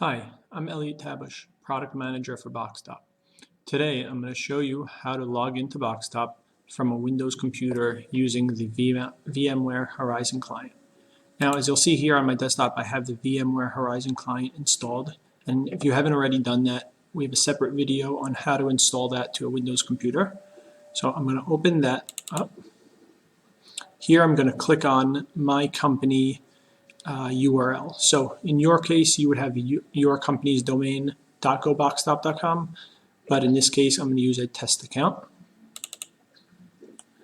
Hi, I'm Elliot Tabush, Product Manager for Boxtop. Today I'm going to show you how to log into Boxtop from a Windows computer using the VMware Horizon Client. Now, as you'll see here on my desktop, I have the VMware Horizon Client installed, and if you haven't already done that, we have a separate video on how to install that to a Windows computer. So I'm going to open that up. Here I'm going to click on My Company URL. So in your case, you would have your company's domain .goboxtop.com, but in this case, I'm going to use a test account.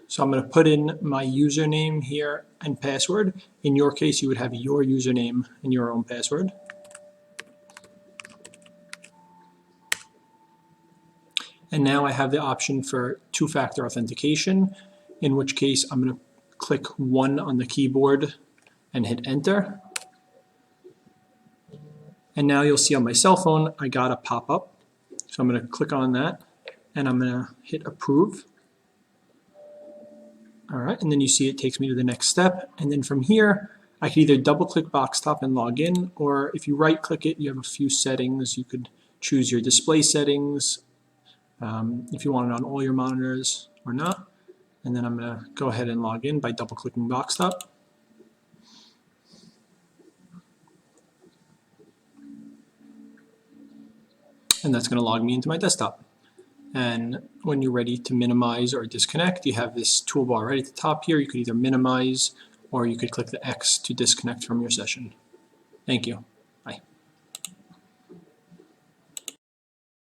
So I'm going to put in my username here and password. In your case, you would have your username and your own password. And now I have the option for two-factor authentication, in which case I'm going to click 1 on the keyboard and hit enter. And now you'll see on my cell phone, I got a pop-up. So I'm going to click on that and I'm going to hit approve. All right, and then you see it takes me to the next step. And then from here, I can either double click Boxtop and log in, or if you right click it, you have a few settings. You could choose your display settings, if you want it on all your monitors or not. And then I'm going to go ahead and log in by double clicking Boxtop. And that's going to log me into my desktop. And when you're ready to minimize or disconnect, you have this toolbar right at the top here. You could either minimize or you could click the X to disconnect from your session. Thank you.